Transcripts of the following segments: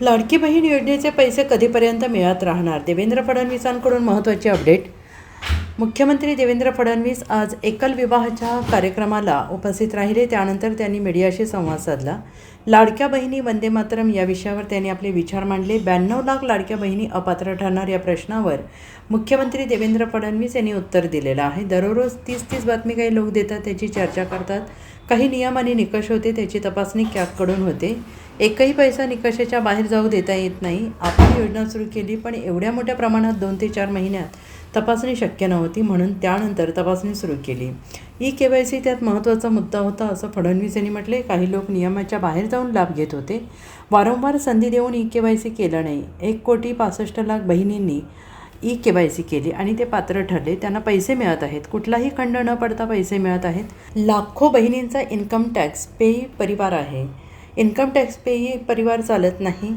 लाडकी बहीण योजनेचे पैसे कधीपर्यंत मिळत राहणार? देवेंद्र फडणवीसांकडून महत्त्वाची अपडेट. मुख्यमंत्री देवेंद्र फडणवीस आज एकल विवाहाच्या कार्यक्रमाला उपस्थित राहिले. त्यानंतर त्यांनी मीडियाशी संवाद साधला. लाडक्या बहिणी वंदे मातरम या विषयावर त्यांनी आपले विचार मांडले. 92 लाख लाडक्या बहिणी अपात्र ठरणार या प्रश्नावर मुख्यमंत्री देवेंद्र फडणवीस यांनी उत्तर दिलेलं आहे. दररोज 30 बातमी काही लोक देतात, त्याची चर्चा करतात. काही नियम आणि निकष होते, त्याची तपासणी कॅगकडून होते. एकही पैसा निकषाच्या बाहेर जाऊ देता येत नाही. आपण योजना सुरू केली, पण एवढ्या मोठ्या प्रमाणात 2 ते 4 महिन्यात तपासणी शक्य नव्हती, म्हणून त्यानंतर तपासणी सुरू केली. KYC त्यात महत्त्वाचा मुद्दा होता, असं फडणवीस यांनी म्हटले. काही लोक नियमाच्या बाहेर जाऊन लाभ घेत होते. वारंवार संधी देऊन KYC केलं नाही. 1,65,00,000 बहिणींनी KYC केली आणि ते पात्र ठरले. त्यांना पैसे मिळत आहेत. कुठलाही खंड न पडता पैसे मिळत आहेत. लाखो बहिणींचा इन्कम टॅक्स पेई परिवार आहे. इन्कम टॅक्स पेई परिवार चालत नाही.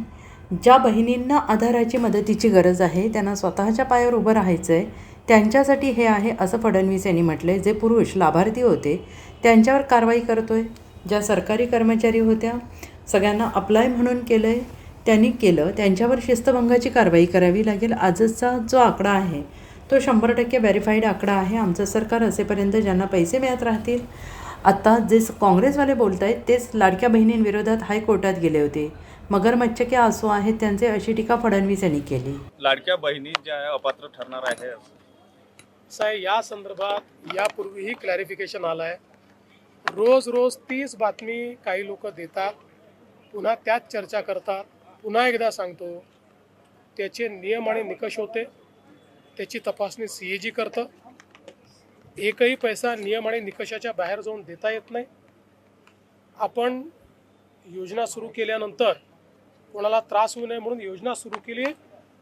ज्या बहिणींना आधाराची मदतीची गरज आहे, त्यांना स्वतःच्या पायावर उभं राहायचं आहे, त्यांच्यासाठी हे आहे, असं फडणवीस यांनी म्हटले. जे पुरुष लाभार्थी होते त्यांच्यावर कारवाई करतोय. ज्या सरकारी कर्मचारी होत्या, सगळ्यांना अप्लाय म्हणून केलं आहे, त्यांनी केलं, त्यांच्यावर शिस्तभंगाची कारवाई करावी लागेल. आजचा जो आकडा आहे तो 100% व्हेरीफाईड आकडा आहे. आमचं सरकार असेपर्यंत ज्यांना पैसे मिळत राहतील. आता जे काँग्रेसवाले बोलत आहेत तेच लाडक्या बहिणींविरोधात हायकोर्टात गेले होते. मगरमच्छ के आसू आहेत त्यांचे, अशी टीका फडणवीस यांनी केली. लाडक्या बहिणी ज्या अपात्र ठरणार आहे, साहेब या संदर्भात यापूर्वीही क्लॅरिफिकेशन आलं आहे. रोज 30 बातमी काही लोक देतात, पुन्हा त्यात चर्चा करतात. पुन्हा एकदा सांगतो, त्याचे नियम आणि निकष होते, त्याची तपासणी CAG करतं. एकही पैसा नियम आणि निकषाच्या बाहेर जाऊन देता येत नाही. आपण योजना सुरू केल्यानंतर कोणाला त्रास होऊ नये म्हणून योजना सुरू केली,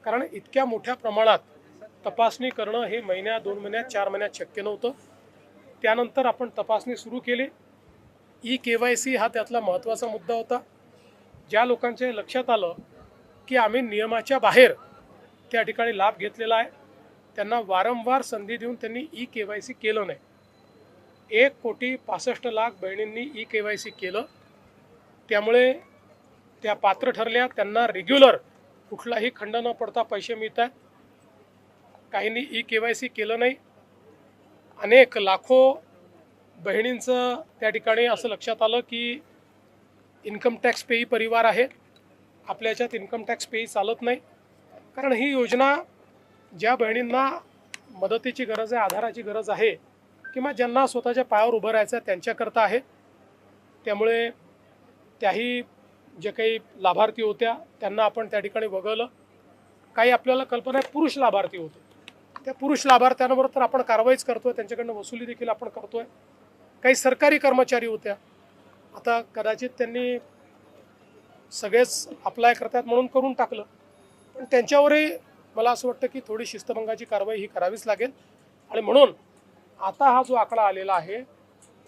कारण इतक्या मोठ्या प्रमाणात तपासणी करणं हे महिन्यात, 2 महिन्यात, 4 महिन्यात शक्य नव्हतं. त्यानंतर आपण तपासणी सुरू केली. KYC हा त्यातला महत्त्वाचा मुद्दा होता. ज्या लोकांच्या लक्षात आलं की आम्ही नियमाच्या बाहेर त्या ठिकाणी लाभ घेतलेला आहे, त्यांना वारंवार संधी देऊन त्यांनी KYC केलं नाही. 1,65,00,000 बहिणींनी KYC केलं. त्यामुळे त्या पात्र ठरल्या. त्यांना रेग्युलर कुठलाही खंड न पडता पैसे मिळतात. काहींनी KYC केलं नाही. अनेक लाखो बहिणींचं त्या ठिकाणी असं लक्षात आलं की इन्कम टॅक्स पेई परिवार आहे, आपल्या याच्यात इन्कम टॅक्स पेई चालत नाही. कारण ही योजना ज्या बहिणींना मदतीची गरज आहे, आधाराची गरज आहे, किंवा ज्यांना स्वतःच्या पायावर उभं राहायचं आहे त्यांच्याकरता आहे. त्यामुळे त्याही जे काही लाभार्थी होत्या त्यांना आपण त्या ठिकाणी वगळलं. काही आपल्याला कल्पना आहे पुरुष लाभार्थी होते, त्या पुरुष लाभार्थ्यांवर तर आपण कारवाईच करतोय, त्यांच्याकडनं वसुली देखील आपण करतोय. काही सरकारी कर्मचारी होत्या, आता कदाचित त्यांनी सगळेच अप्लाय करतात म्हणून करून टाकलं, पण त्यांच्यावरही मला असं वाटतं की थोडी शिस्तभंगाची कारवाई ही करावीच लागेल. आणि म्हणून आता हा जो आकडा आलेला आहे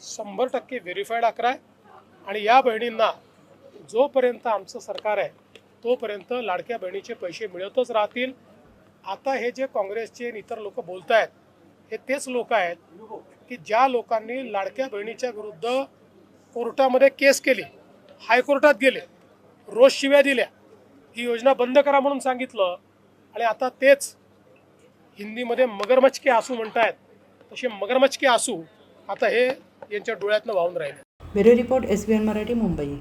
100% व्हेरीफाईड आकडा आहे. आणि या बहिणींना जोपर्यंत आमचं सरकार आहे तोपर्यंत लाडक्या बहिणीचे पैसे मिळतच राहतील. आता हे जे काँग्रेसचे आणि इतर लोक बोलत आहेत, हे तेच लोक आहेत की ज्या लोकांनी लाडक्या बहिणीच्या विरुद्ध कोर्टामध्ये केस केली, हायकोर्टात गेले, रोज शिव्या दिल्या, ही योजना बंद करा म्हणून सांगितलं, आणि आता तेच हिंदीमध्ये मगरमच्छ के आसू म्हणतायत. तसे मगरमच्छ के आसू आता हे यांच्या डोळ्यातनं वाहून राहिले. Bureau report SBN Marathi, Mumbai.